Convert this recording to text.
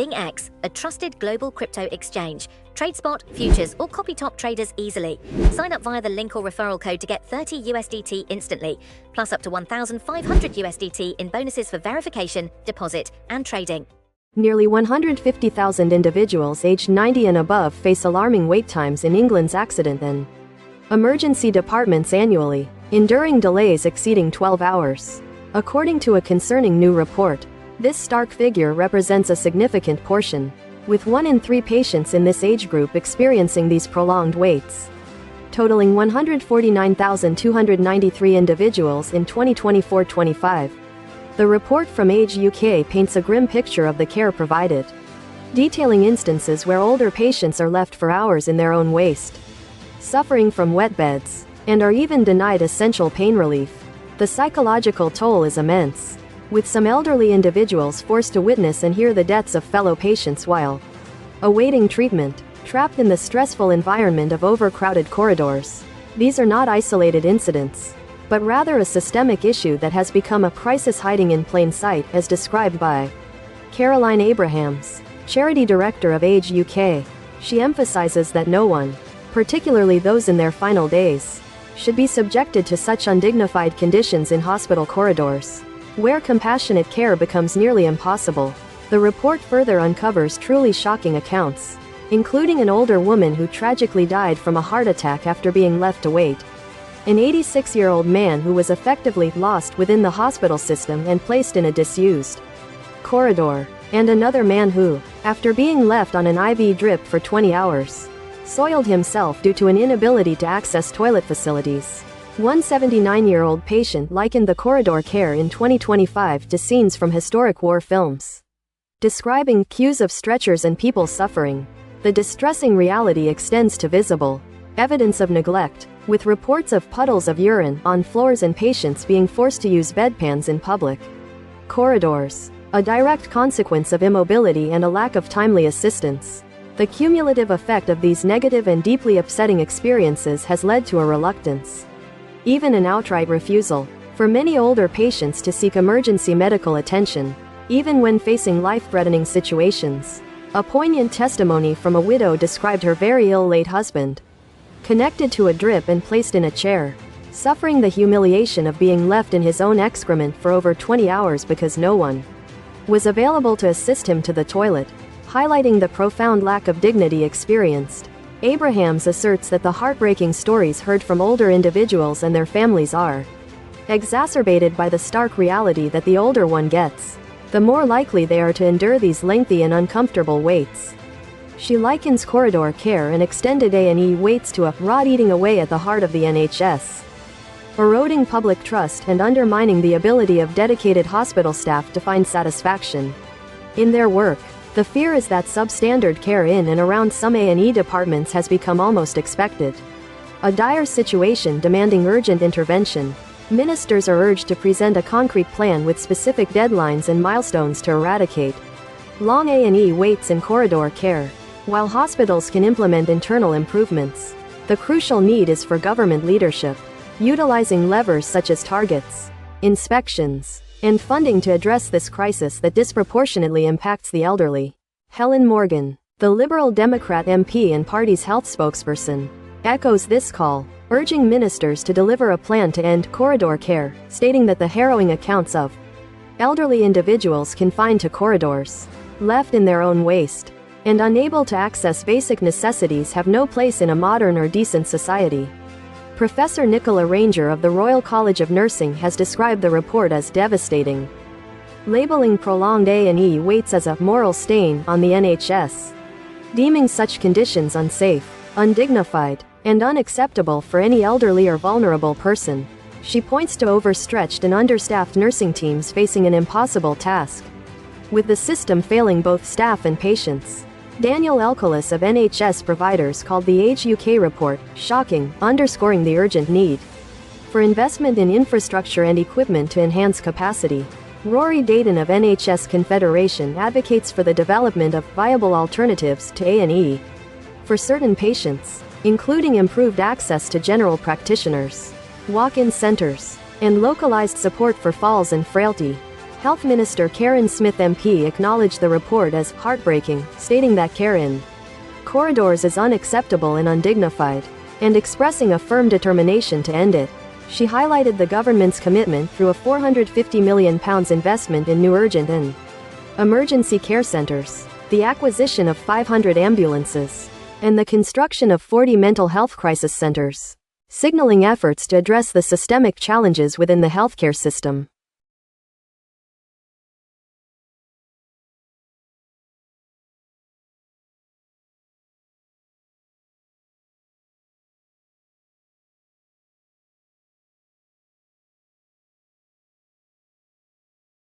BingX, a trusted global crypto exchange. Trade spot, futures, or copy top traders easily. Sign up via the link or referral code to get 30 USDT instantly, plus up to 1,500 USDT in bonuses for verification, deposit, and trading. Nearly 150,000 individuals aged 90 and above face alarming wait times in England's accident and emergency departments annually, enduring delays exceeding 12 hours. According to a concerning new report, this stark figure represents a significant portion, with 1 in 3 patients in this age group experiencing these prolonged waits, totaling 149,293 individuals in 2024-25. The report from Age UK paints a grim picture of the care provided, detailing instances where older patients are left for hours in their own waste, suffering from wet beds, and are even denied essential pain relief. The psychological toll is immense, with some elderly individuals forced to witness and hear the deaths of fellow patients while awaiting treatment, trapped in the stressful environment of overcrowded corridors. These are not isolated incidents, but rather a systemic issue that has become a crisis hiding in plain sight, as described by Caroline Abrahams, charity director of Age UK. She emphasizes that no one, particularly those in their final days, should be subjected to such undignified conditions in hospital corridors, where compassionate care becomes nearly impossible. The report further uncovers truly shocking accounts, including an older woman who tragically died from a heart attack after being left to wait, an 86-year-old man who was effectively lost within the hospital system and placed in a disused corridor, and another man who, after being left on an IV drip for 20 hours, soiled himself due to an inability to access toilet facilities. One 79-year-old patient likened the corridor care in 2025 to scenes from historic war films, describing queues of stretchers and people suffering. The distressing reality extends to visible evidence of neglect, with reports of puddles of urine on floors and patients being forced to use bedpans in public corridors, a direct consequence of immobility and a lack of timely assistance. The cumulative effect of these negative and deeply upsetting experiences has led to a reluctance, even an outright refusal, for many older patients to seek emergency medical attention, even when facing life-threatening situations. A poignant testimony from a widow described her very ill late husband, connected to a drip and placed in a chair, suffering the humiliation of being left in his own excrement for over 20 hours because no one was available to assist him to the toilet, highlighting the profound lack of dignity experienced. Abrahams asserts that the heartbreaking stories heard from older individuals and their families are exacerbated by the stark reality that the older one gets, the more likely they are to endure these lengthy and uncomfortable waits. She likens corridor care and extended A&E waits to a rot eating away at the heart of the NHS, eroding public trust and undermining the ability of dedicated hospital staff to find satisfaction in their work. The fear is that substandard care in and around some A&E departments has become almost expected, a dire situation demanding urgent intervention. Ministers are urged to present a concrete plan with specific deadlines and milestones to eradicate long A&E waits in corridor care. While hospitals can implement internal improvements, the crucial need is for government leadership, utilizing levers such as targets, inspections, and funding to address this crisis that disproportionately impacts the elderly. Helen Morgan, the Liberal Democrat MP and party's health spokesperson, echoes this call, urging ministers to deliver a plan to end corridor care, stating that the harrowing accounts of elderly individuals confined to corridors, left in their own waste, and unable to access basic necessities have no place in a modern or decent society. Professor Nicola Ranger of the Royal College of Nursing has described the report as devastating, labeling prolonged A&E waits as a moral stain on the NHS, deeming such conditions unsafe, undignified, and unacceptable for any elderly or vulnerable person. She points to overstretched and understaffed nursing teams facing an impossible task, with the system failing both staff and patients. Daniel Elkolis of NHS Providers called the Age UK report shocking, underscoring the urgent need for investment in infrastructure and equipment to enhance capacity. Rory Dayton of NHS Confederation advocates for the development of viable alternatives to A&E for certain patients, including improved access to general practitioners, walk-in centers, and localized support for falls and frailty. Health Minister Karen Smith MP acknowledged the report as heartbreaking, stating that care in corridors is unacceptable and undignified, and expressing a firm determination to end it. She highlighted the government's commitment through a £450 million investment in new urgent and emergency care centres, the acquisition of 500 ambulances, and the construction of 40 mental health crisis centres, signalling efforts to address the systemic challenges within the healthcare system.